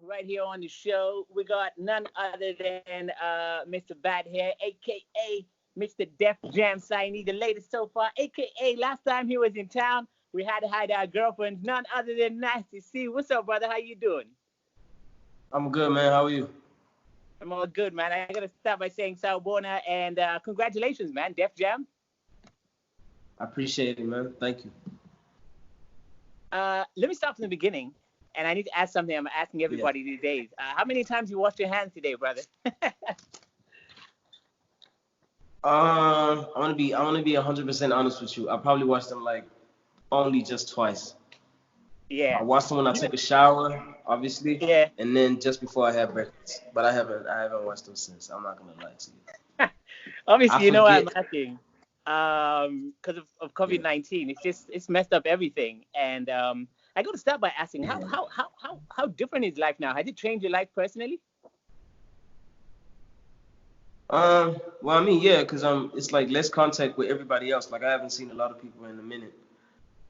right here on the show. We got none other than Mr. Bad Hair, a.k.a. Mr. Def Jam signee, the latest so far, a.k.a. last time he was in town, we had to hide our girlfriends, none other than Nasty C. What's up, brother? How you doing? I'm good, man. How are you? I'm all good, man. I got to start by saying Sawubona and congratulations, man. Def Jam. I appreciate it, man. Thank you. Let me start from the beginning. And I need to ask something I'm asking everybody these days. How many times you washed your hands today, brother? I want to be 100% honest with you. I probably watched them like only just twice. Yeah. I watched them when I took a shower, obviously. Yeah. And then just before I had breakfast. But I haven't watched them since. I'm not gonna lie to you. Obviously, you know why I'm asking. Because of COVID-19, it's messed up everything. And I got to start by asking, how different is life now? Has it changed your life personally? Well, I mean, yeah, because it's like less contact with everybody else. Like I haven't seen a lot of people in a minute,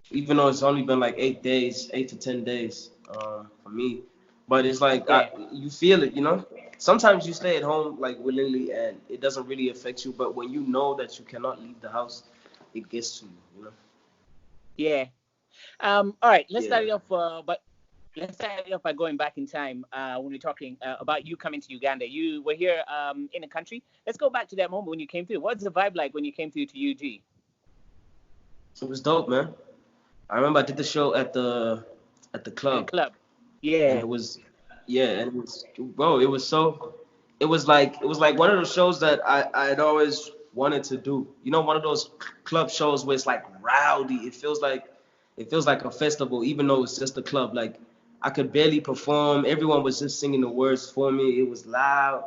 even though it's only been like 8 to 10 days for me. But it's like you feel it, you know. Sometimes you stay at home like willingly and it doesn't really affect you. But when you know that you cannot leave the house, it gets to you, you know. Yeah. All right. Let's start it off by going back in time when we're talking about you coming to Uganda. You were here in the country. Let's go back to that moment when you came through. What's the vibe like when you came through to UG? It was dope, man. I remember I did the show at the club. The club. Yeah. And it was bro, it was like one of those shows that I'd always wanted to do. You know, one of those club shows where it's like rowdy. It feels like a festival, even though it's just a club. Like I could barely perform. Everyone was just singing the words for me. It was loud.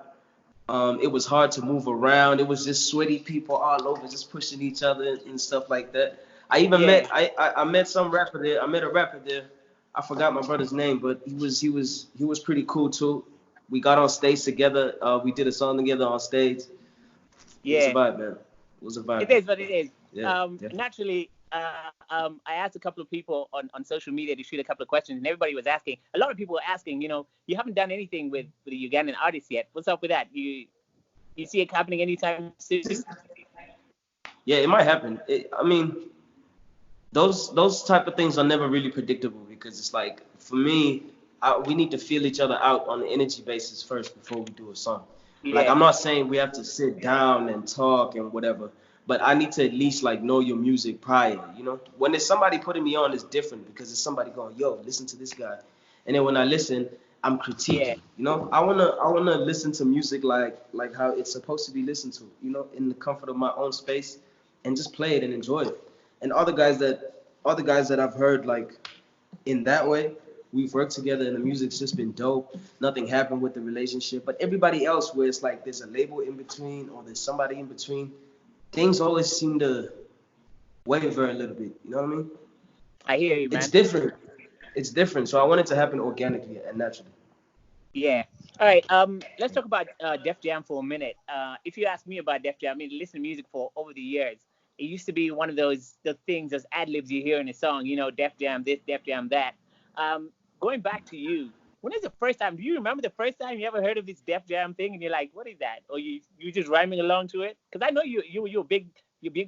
It was hard to move around. It was just sweaty people all over, just pushing each other and stuff like that. I even met some rapper there. I met a rapper there. I forgot my brother's name, but he was pretty cool too. We got on stage together. We did a song together on stage. Yeah. It was a vibe, man. It was a vibe. It is what it is. Yeah, Naturally, I asked a couple of people on social media to shoot a couple of questions, and everybody was asking. A lot of people were asking, you haven't done anything with the Ugandan artists yet. What's up with that? You see it happening anytime soon? Yeah, it might happen. I mean, those type of things are never really predictable because it's like, for me, we need to feel each other out on the energy basis first before we do a song. Yeah. Like, I'm not saying we have to sit down and talk and whatever, but I need to at least like know your music prior, you know? When there's somebody putting me on, it's different because it's somebody going, yo, listen to this guy. And then when I listen, I'm critiquing, you know? I wanna listen to music like how it's supposed to be listened to, you know, in the comfort of my own space and just play it and enjoy it. And all the guys that I've heard like in that way, we've worked together and the music's just been dope. Nothing happened with the relationship. But everybody else where it's like there's a label in between or there's somebody in between, things always seem to waver a little bit. You know what I mean? I hear you, man. It's different. So I want it to happen organically and naturally. Yeah. All right. Let's talk about Def Jam for a minute. If you ask me about Def Jam, I mean, listen to music for over the years. It used to be one of the things, those ad libs you hear in a song. You know, Def Jam this, Def Jam that. Going back to you, when is the first time? Do you remember the first time you ever heard of this Def Jam thing? And you're like, what is that? Or you just rhyming along to it? Because I know you're big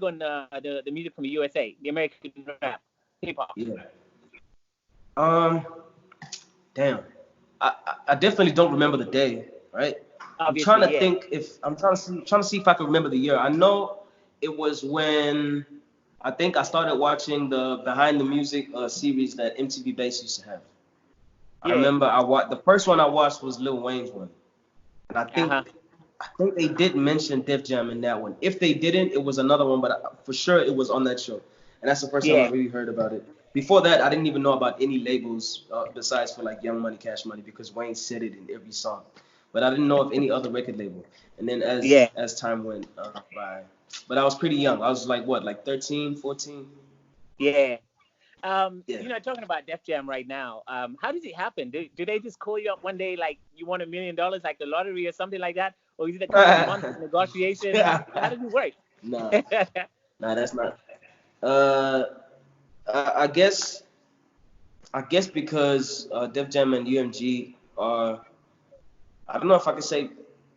on the music from the USA, the American rap, hip hop. Yeah. Damn. I definitely don't remember the day, right? Obviously, I'm trying to see if I can remember the year. I know it was when I think I started watching the Behind the Music series that MTV Base used to have. I remember the first one I watched was Lil Wayne's one, and I think they did mention Def Jam in that one. If they didn't, it was another one, but for sure it was on that show, and that's the first time I really heard about it. Before that, I didn't even know about any labels besides for like Young Money, Cash Money, because Wayne said it in every song, but I didn't know of any other record label. And then as time went by, but I was pretty young. I was like 13, 14. Yeah. Talking about Def Jam right now, how does it happen? Do they just call you up one day like you won $1 million, like the lottery or something like that? Or is it a couple of months of negotiation? How does it work? Nah, that's not. I guess because Def Jam and UMG are, I don't know if I could say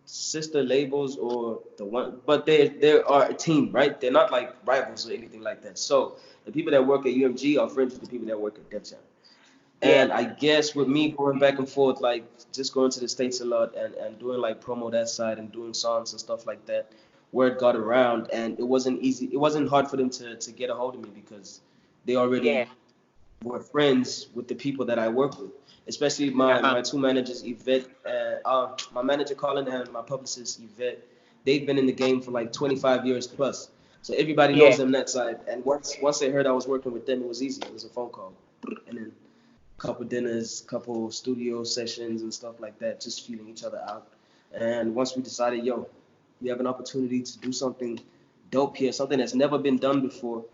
sister labels or the one, but they are a team, right? They're not like rivals or anything like that. So the people that work at UMG are friends with the people that work at DefJam. Yeah, And I guess with me going back and forth, like just going to the States a lot and doing like promo that side and doing songs and stuff like that, word got around and it wasn't easy. It wasn't hard for them to get a hold of me because they yeah. already were friends with the people that I work with, especially Uh-huh. my two managers, Yvette, my manager Colin and my publicist Yvette. They've been in the game for like 25 years plus, so everybody Yeah, knows them that side. And once they heard I was working with them, it was easy. It was a phone call, and then couple dinners, couple studio sessions and stuff like that, just feeling each other out. And once we decided, yo, we have an opportunity to do something dope here, something that's never been done before,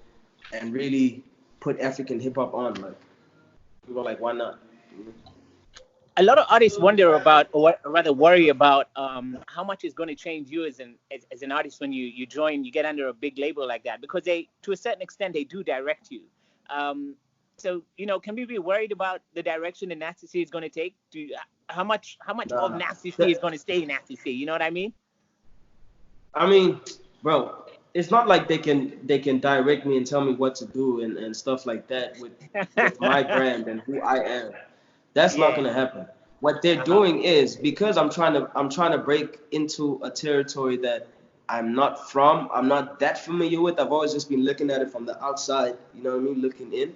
and really put African hip hop on. Like we were like, why not? You know? a lot of artists wonder about, or rather worry about, how much is going to change you as an artist when you join, you get under a big label like that, because they, to a certain extent, they do direct you. Um, so can we be worried about the direction that Nasty C is going to take? How much of Nah, Nasty C is that, going to stay Nasty C? You know what I mean? I mean, bro, it's not like they can direct me and tell me what to do and stuff like that with my brand and who I am. That's not Yeah. gonna happen. What they're Uh-huh. doing is because I'm trying to break into a territory that I'm not from, I'm not that familiar with. I've always just been looking at it from the outside, you know what I mean, looking in.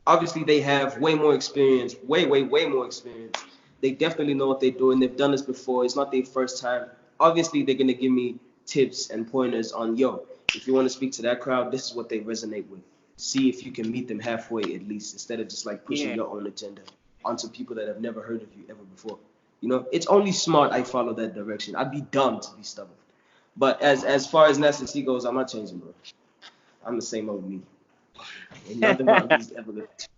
Obviously they have way more experience, way more experience. They definitely know what they're doing. They've done this before. It's not their first time. Obviously they're gonna give me tips and pointers on, yo, if you want to speak to that crowd, this is what they resonate with. See if you can meet them halfway at least, instead of just like pushing Yeah. your own agenda onto people that have never heard of you ever before. It's only smart I follow that direction. I'd be dumb to be stubborn. But as far as Nasty C goes, I'm not changing, bro. I'm the same old me. Ain't nothing about me is ever gonna change.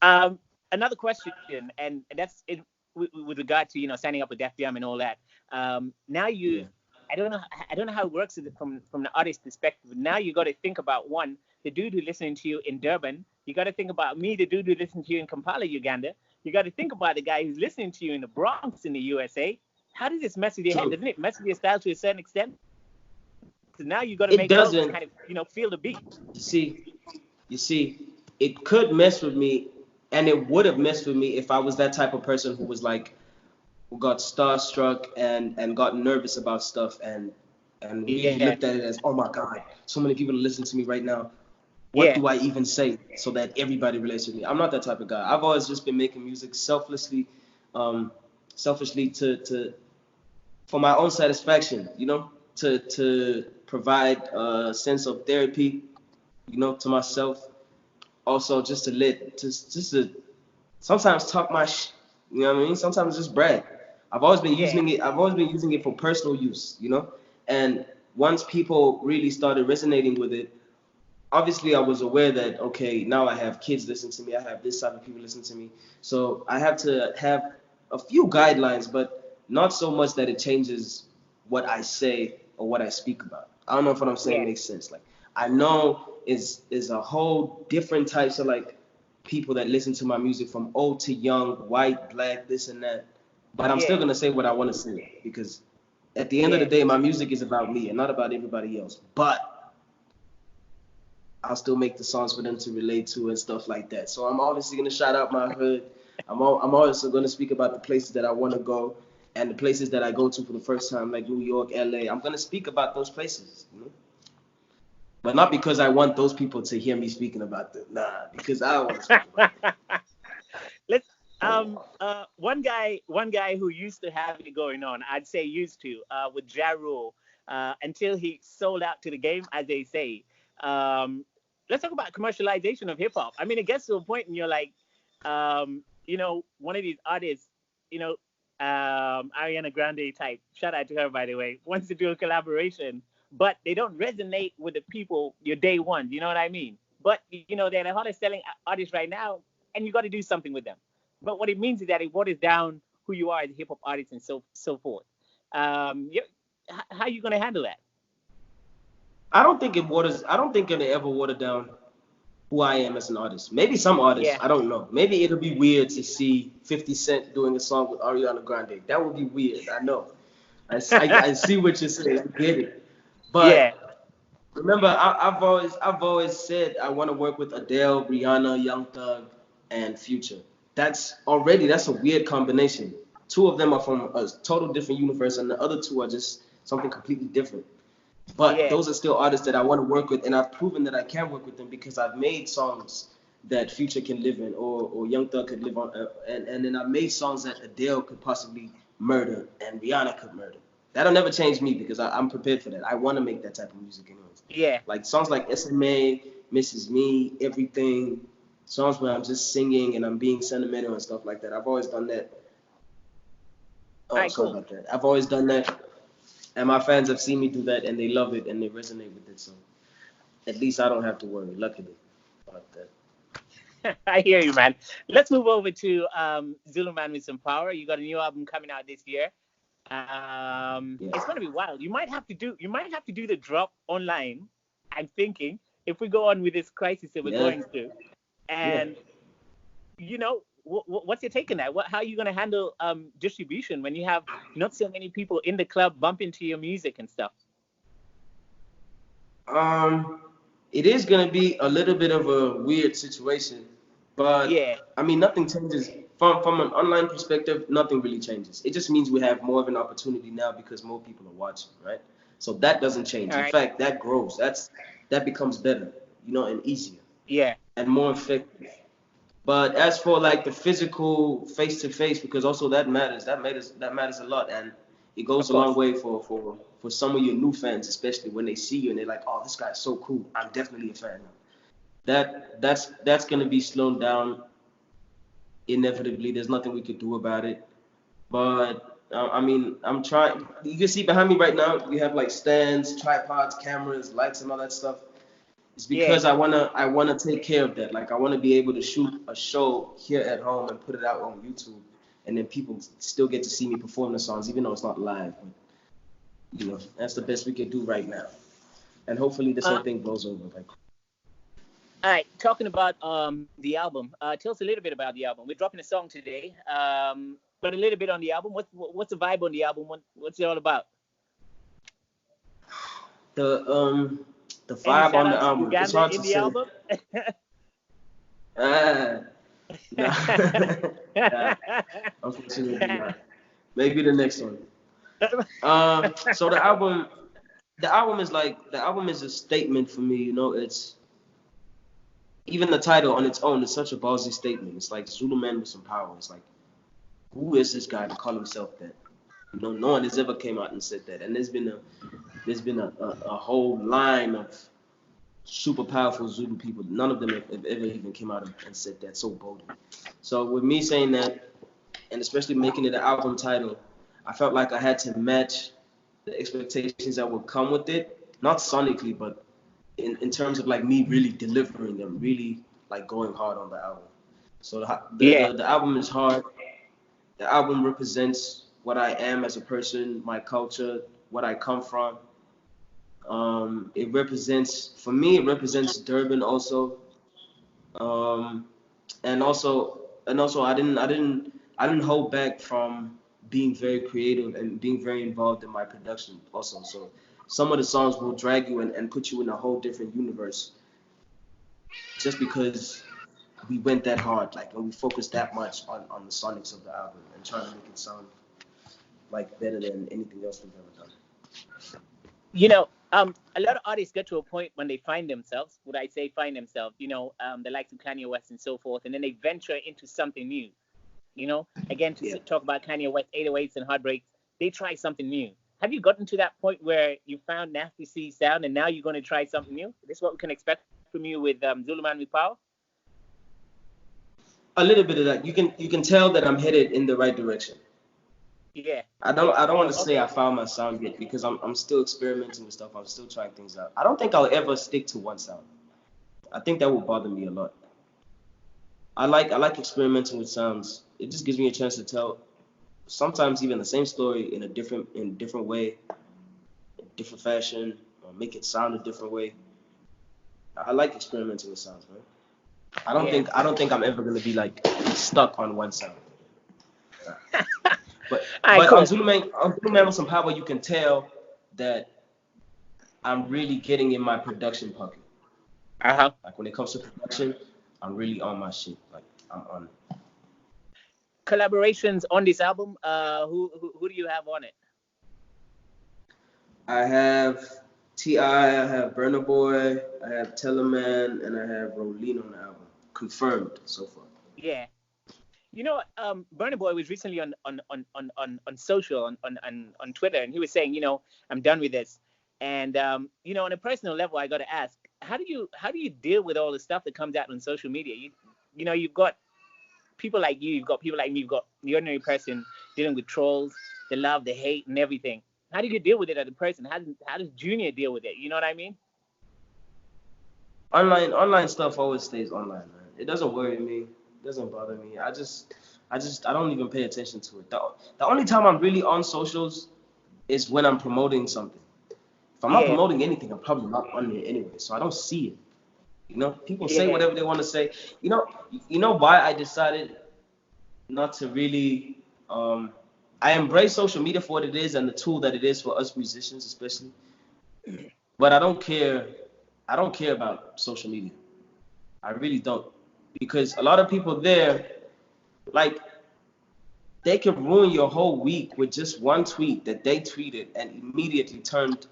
Um, Another question, and that's it with regard to signing up with Def Jam and all that. Now Yeah. I don't know how it works from the artist perspective. Now you got to think about, one, the dude who listening to you in Durban. You got to think about me, the dude who listening to you in Kampala, Uganda. You got to think about the guy who's listening to you in the Bronx in the USA. How does this mess with your head? True. Doesn't it mess with your style to a certain extent? So now you got to It make those doesn't. kind of feel the beat. You see, you see, it could mess with me, and it would have messed with me if I was that type of person who was like, who got starstruck and got nervous about stuff and really Yeah, looked at it as, oh my God, so many people listen to me right now. What yeah, do I even say so that everybody relates with me? I'm not that type of guy. I've always just been making music um, selfishly to for my own satisfaction, to provide a sense of therapy, to myself. Also, just to just to sometimes talk my you know what I mean? Sometimes just brag. yeah, I've always been using it for personal use. And once people really started resonating with it, obviously I was aware that okay, now I have kids listen to me, I have this type of people listen to me. So I have to have a few guidelines, but not so much that it changes what I say or what I speak about. I don't know if what I'm saying yeah, makes sense. Like I know is a whole different types of like people that listen to my music from old to young, white, black, this and that. But I'm still yeah, gonna say what I want to say because at the end of the yeah. day, my music is about me and not about everybody else. But I'll still make the songs for them to relate to and stuff like that. So I'm obviously gonna shout out my hood. I'm also gonna speak about the places that I want to go and the places that I go to for the first time, like New York, LA. I'm gonna speak about those places. But not because I want those people to hear me speaking about them. Nah, because I want to speak about them. Let's one guy who used to have it going on, I'd say used to, with Ja Rule, until he sold out to the game, as they say. Um, let's talk about commercialization of hip hop. I mean, it gets to a point and you're like, one of these artists, you know, Ariana Grande type, shout out to her by the way, wants to do a collaboration, but they don't resonate with the people, your day ones, you know what I mean? But they're the hottest selling artists right now, and you got to do something with them. But what it means is that it waters down who you are as a hip hop artist and so forth. How are you gonna handle that? I don't think it waters. I don't think it'll ever water down who I am as an artist. Maybe some artists, Yeah. I don't know. Maybe it'll be weird to see 50 Cent doing a song with Ariana Grande. That would be weird. I know. I see what you're saying. I get it. Yeah. But remember, I've always said I want to work with Adele, Rihanna, Young Thug, and Future. That's a weird combination. Two of them are from a total different universe, and the other two are just something completely different. But Yeah. those are still artists that I want to work with, and I've proven that I can work with them because I've made songs that Future can live in, or Young Thug could live on, and then I made songs that Adele could possibly murder and Rihanna could murder. That'll never change me because I'm prepared for that. I want to make that type of music anyways. Yeah. Like songs like SMA, Mrs. Me, Everything, songs where I'm just singing and I'm being sentimental and stuff like that. I've always done that. All Oh, right. sorry Cool. about that. I've always done that, and my fans have seen me do that, and they love it and they resonate with it. So at least I don't have to worry, luckily, about that. I hear you, man. Let's move over to Zuluman With Power. You got a new album coming out this year. Yeah. It's gonna be wild. You might have to do the drop online. I'm thinking if we go on with this crisis that we're Yeah. going through, Yeah. and what's your take on that? How are you gonna handle distribution when you have not so many people in the club bumping to your music and stuff? Um, it is gonna be a little bit of a weird situation, but Yeah. I mean nothing changes from an online perspective. Nothing really changes. It just means we have more of an opportunity now because more people are watching, right? So that doesn't change. All In right. fact, that grows. That becomes better, and easier Yeah. and more effective. But as for like the physical face to face, because also that matters. That matters a lot, and it Of goes a long course. way for some of your new fans, especially when they see you and they're like, "Oh, this guy's so cool. I'm definitely a fan now." That's gonna be slowed down inevitably. There's nothing we could do about it. But I mean, I'm trying. You can see behind me right now, we have like stands, tripods, cameras, lights, and all that stuff. It's Yeah. because I wanna take care of that. Like I wanna be able to shoot a show here at home and put it out on YouTube, and then people still get to see me perform the songs, even though it's not live. But that's the best we can do right now. And hopefully this whole Uh, thing blows over. Like all right. Talking about the album. Tell us a little bit about the album. We're dropping a song today. But a little bit on the album. What's the vibe on the album? What's it all about? the um the Any vibe shout on the outs to album, it's Uganda hard in to the say. album? Ah, nah, nah, unfortunately not. Maybe the next one. So the album is a statement for me. It's even the title on its own is such a ballsy statement. It's like Zulu man with some power. It's like, who is this guy to call himself that? No one has ever came out and said that. And there's been a whole line of super powerful Zulu people. None of them have ever even came out and said that so boldly. So with me saying that, and especially making it an album title, I felt like I had to match the expectations that would come with it, not sonically, but in terms of like me really delivering them, really like going hard on the album. So the, Yeah. the, the album is hard. The album represents what I am as a person, my culture, what I come from. For me, it represents Durban also. Um, and also I didn't hold back from being very creative and being very involved in my production also. So some of the songs will drag you and put you in a whole different universe just because we went that hard, like, and we focused that much on the sonics of the album and trying to make it sound like better than anything else we've ever done. A lot of artists get to a point when they find themselves, would I say find themselves, the likes of Kanye West and so forth, and then they venture into something new. Again, to Yeah. talk about Kanye West 808s and heartbreaks, they try something new. Have you gotten to that point where you found Nasty C sound and now you're going to try something new? This is what we can expect from you with Zuluman with Power? A little bit of that. You can tell that I'm headed in the right direction. Yeah. I don't want to say Okay. I found my sound yet because I'm still experimenting with stuff. I'm still trying things out. I don't think I'll ever stick to one sound. I think that will bother me a lot. I like experimenting with sounds. It just gives me a chance to tell sometimes even the same story in a different way, different fashion, or make it sound a different way. I like experimenting with sounds, man. Yeah. I don't think I'm ever gonna be like stuck on one sound. But All right, on cool. Zuluman with some power, you can tell that I'm really getting in my production pocket. Uh-huh. Like when it comes to production, I'm really on my shit. Like I'm on. Collaborations on this album. Who do you have on it? I have Ti, I have Burna Boy, I have Teleman, and I have Rolene on the album. Confirmed so far. Yeah. You know, Burna Boy was recently on social on Twitter, and he was saying, I'm done with this. And on a personal level, I got to ask, how do you deal with all the stuff that comes out on social media? You've got people like you, you've got people like me, you've got the ordinary person dealing with trolls, the love, the hate, and everything. How do you deal with it as a person? How does Junior deal with it? You know what I mean? Online stuff always stays online, man. It doesn't worry me. It doesn't bother me. I don't even pay attention to it. The only time I'm really on socials is when I'm promoting something. If I'm not Yeah, promoting anything, I'm probably not on there anyway, so I don't see it. People say yeah, whatever they want to say. You know, you know why I decided not to really. I embrace social media for what it is and the tool that it is for us musicians, especially. But I don't care. I don't care about social media. I really don't, because a lot of people there, like, they could ruin your whole week with just one tweet that they tweeted and immediately turned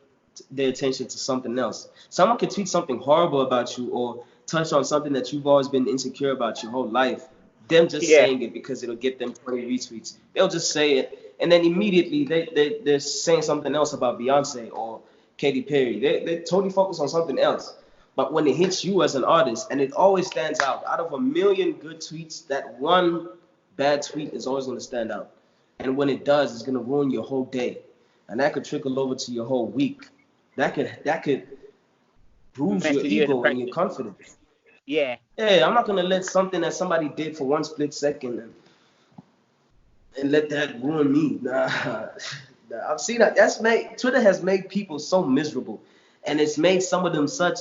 their attention to something else. Someone could tweet something horrible about you or touch on something that you've always been insecure about your whole life. Them just yeah, saying it because it'll get them 20 retweets. They'll just say it, and then immediately they're saying something else about Beyonce or Katy Perry. They totally focus on something else. But when it hits you as an artist, and it always stands out of a million good tweets, that one bad tweet is always going to stand out. And when it does, it's going to ruin your whole day. And that could trickle over to your whole week. That could bruise mess your with you as a ego and your person. confidence. Yeah, Hey, I'm not going to let something that somebody did for one split second and let that ruin me. Nah. I've seen that. Twitter has made people so miserable, and it's made some of them such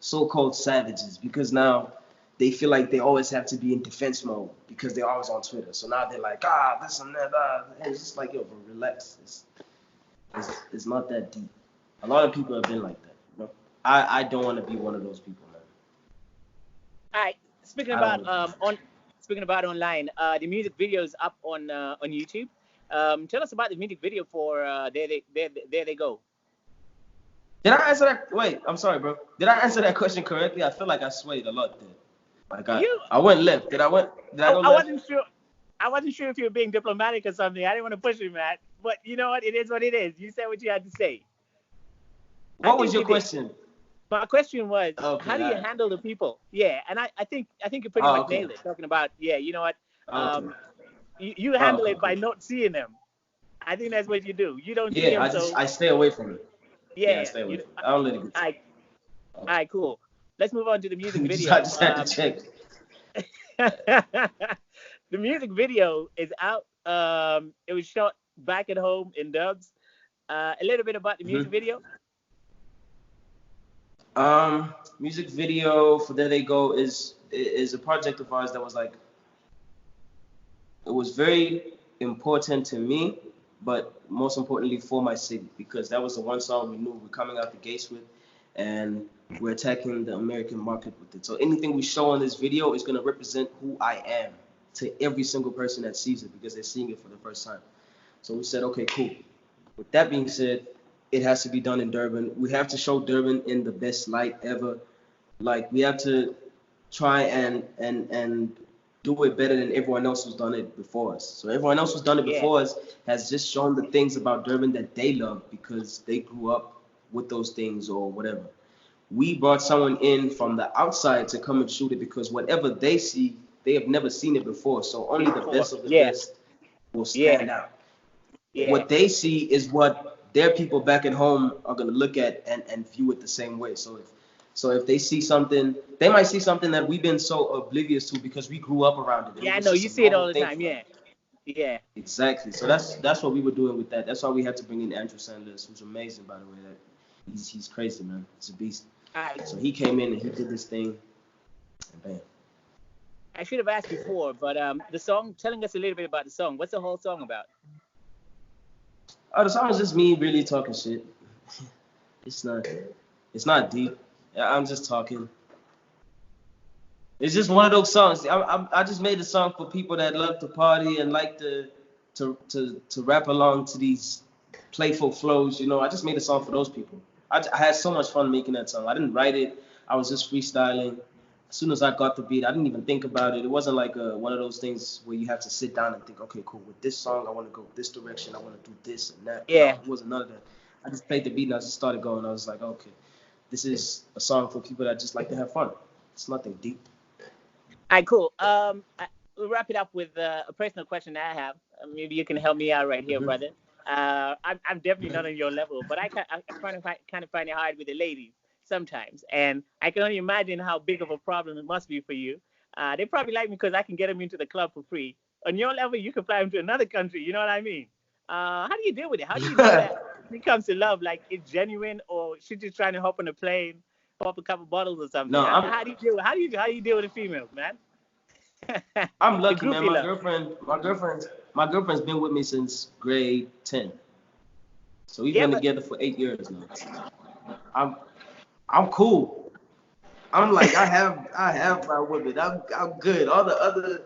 so-called savages because now they feel like they always have to be in defense mode because they're always on Twitter. So now they're like, this and that. And it's just like, yo, bro, relax. It's not that deep. A lot of people have been like that. I don't want to be one of those people, man. all right. Speaking I don't about want to be. speaking about online, the music video is up on YouTube. Tell us about the music video for there they go. Did I answer that? Wait, I'm sorry, bro. Did I answer that question correctly? I feel like I swayed a lot there. Like You, I went left. Did I I, go I left? wasn't sure. I wasn't sure if you were being diplomatic or something. I didn't want to push you, Matt. But you know what? It is what it is. You said what you had to say. I What was think your you did. question? My question was, how Okay, do all you right. handle the people? Yeah, and I think you pretty Oh, much okay. nailed it. Talking about, yeah, you know what? Okay. Um, you Oh, handle okay, it by cool. not seeing them. I think that's what you do. You don't see Yeah, them, so I stay away from it. Yeah, I yeah. stay away You, from it. I don't let it get to I, me. all right, cool. Let's move on to the music Okay. I video. just had to check. The music video is out. It was shot back at home in Dubs. A little bit about the music hmm video. Music video for There They Go is a project of ours that was like, it was very important to me, but most importantly for my city, because that was the one song we knew we're coming out the gates with, and we're attacking the American market with it. So anything we show on this video is gonna represent who I am to every single person that sees it because they're seeing it for the first time. So we said, okay, cool. With that being said, it has to be done in Durban. We have to show Durban in the best light ever. Like we have to try and do it better than everyone else who's done it before us. So everyone else who's done it Yeah, before us has just shown the things about Durban that they love because they grew up with those things or whatever. We brought someone in from the outside to come and shoot it because whatever they see, they have never seen it before. So only the before. best of the Yeah, best will yeah, stand out. yeah. What they see is what their people back at home are gonna look at and view it the same way. So if they see something, they might see something that we've been so oblivious to because we grew up around it and it Yeah, I was know. just You a see it all normal the thing time. for us. Yeah, yeah. Exactly. So that's what we were doing with that. That's why we had to bring in Andrew Sanders, who's amazing by the way. That he's crazy, man. He's a beast. All right. So he came in and he did this thing, and bam. I should have asked before, but the song, telling us a little bit about the song. What's the whole song about? Oh, the song is just me really talking shit. It's not. It's not deep. I'm just talking. It's just one of those songs. I just made a song for people that love to party and like to rap along to these playful flows. You know, I just made a song for those people. I had so much fun making that song. I didn't write it. I was just freestyling. As soon as I got the beat, I didn't even think about it. It wasn't like one of those things where you have to sit down and think, okay, cool. With this song, I want to go this direction. I want to do this and that. No, Yeah. it wasn't none of that. I just played the beat and I just started going. I was like, okay, this is a song for people that just like to have fun. It's nothing deep. All right, cool. We'll wrap it up with a personal question that I have. Maybe you can help me out right here, brother. I'm definitely not on your level, but I kind of find it hard with the ladies sometimes, and I can only imagine how big of a problem it must be for you. They probably like me because I can get them into the club for free. On your level, you can fly them to another country. You know what I mean? How do you deal with it? How do you know that when it comes to love, like it's genuine, or she's just trying to hop on a plane, pop a couple bottles or something? No, How do you deal? How do you deal with the females, man? I'm The lucky, man. groupie love. My girlfriend's been with me since grade 10. So we've Yeah, been but together for 8 years now. I'm I'm cool. I'm like I have my women. I'm good. All the other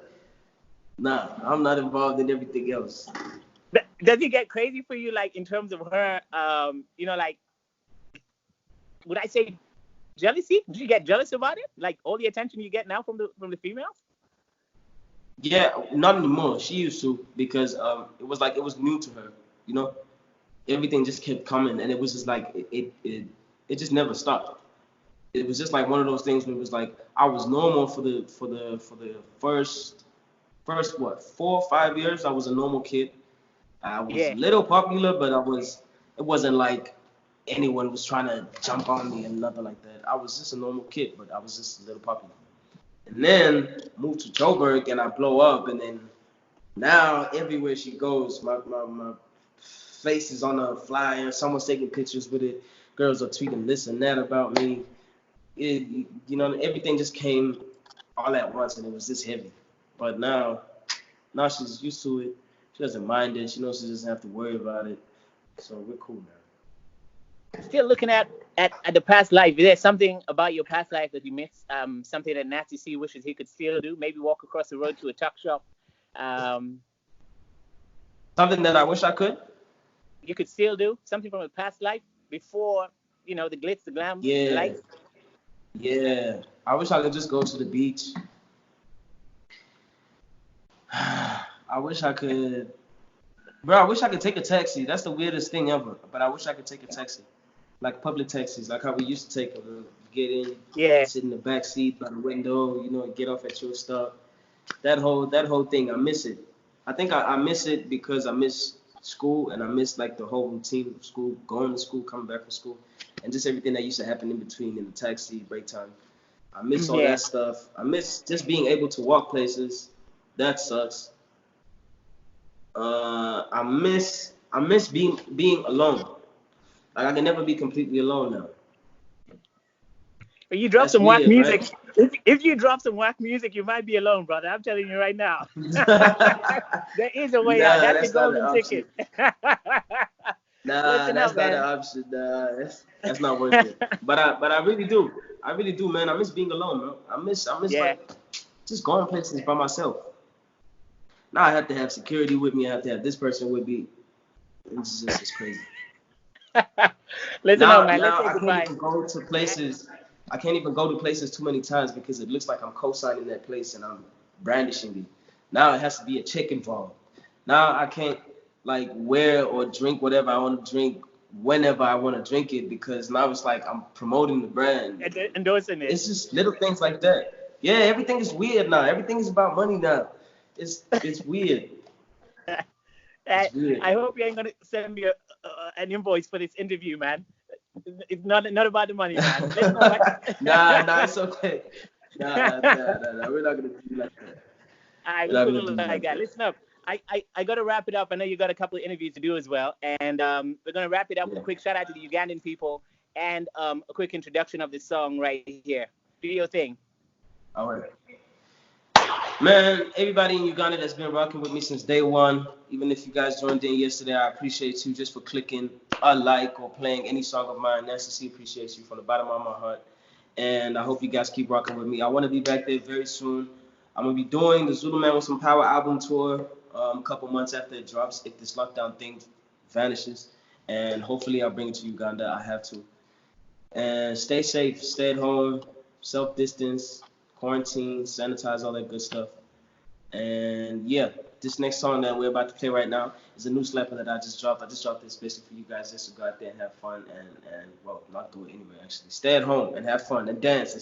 nah, I'm not involved in everything else. does it get crazy for you, like in terms of her? Like would I say jealousy? Do you get jealous about it? Like all the attention you get now from the females? Yeah, not anymore. She used to because it was like it was new to her, you know. Everything just kept coming, and it was just like it just never stopped. It was just like one of those things where it was like I was normal for the first what 4 or 5 years. I was a normal kid. I was a Yeah. little popular, but it wasn't like anyone was trying to jump on me and nothing like that. I was just a normal kid, but I was just a little popular. And then moved to Joburg and I blow up, and then now everywhere she goes, my face is on a flyer. Someone's taking pictures with it. Girls are tweeting this and that about me. Everything just came all at once, and it was just heavy. But now she's used to it. She doesn't mind it. She knows she doesn't have to worry about it. So we're cool now. Still looking at the past life. Is there something about your past life that you miss? Something that Nasty C wishes he could still do? Maybe walk across the road to a tuck shop. Um, Something that I wish I could. you could still do something from a past life before the glitz, the glam, the Yeah, lights. yeah. I wish I could just go to the beach. I wish I could, bro. I wish I could take a taxi. That's the weirdest thing ever. But I wish I could take a taxi, like public taxis, like how we used to take them. Get in, Yeah, sit in the back seat by the window, get off at your stop. That whole thing, I miss it. I think I miss it because I miss school and I miss like the whole routine of school, going to school, coming back from school, and just everything that used to happen in between in the taxi break time. I miss all yeah. that stuff. I miss just being able to walk places. That sucks. I miss being alone. Like I can never be completely alone now. If you drop That's some whack weird, right? music, if you drop some whack music, you might be alone, brother. I'm telling you right now. There is a way out. Nah, That's the that's not an golden option. ticket. Nah, Listen that's up, not an man. option. Nah, that's not worth it. But I really do. I really do, man. I miss being alone, bro. I miss Yeah. like just going places by myself. Now I have to have security with me. I have to have this person with me. It's crazy. Listen up, Now man. Let's now say I can't goodbye. even go to places. I can't even go to places too many times because it looks like I'm co-signing that place and I'm brandishing it. Now it has to be a check involved. Now I can't like wear or drink whatever I want to drink whenever I want to drink it because now it's like I'm promoting the brand. Endorsing it. It's just little things like that. Yeah, everything is weird now. Everything is about money now. It's weird. I, It's weird. I hope you ain't gonna send me an invoice for this interview, man. It's not about the money, man. Listen up, man. Nah, it's okay. Nah. We're not gonna do like that. I We're will not cool gonna do like like that. that. Listen up. I got to wrap it up. I know you got a couple of interviews to do as well. And we're going to wrap it up with Yeah. a quick shout out to the Ugandan people and a quick introduction of this song right here. Do your thing. All right. Man, everybody in Uganda that's been rocking with me since day one, even if you guys joined in yesterday, I appreciate you just for clicking a like or playing any song of mine. Nancy appreciates you from the bottom of my heart. And I hope you guys keep rocking with me. I want to be back there very soon. I'm going to be doing the Zuluman With Power album tour a couple months after it drops, if this lockdown thing vanishes. And hopefully I'll bring it to Uganda. I have to. And stay safe, stay at home, self-distance, quarantine, sanitize, all that good stuff. And yeah, this next song that we're about to play right now is a new slapper that I just dropped. I just dropped this especially for you guys just to go out there and have fun and well, not do it anyway actually. Stay at home and have fun and dance.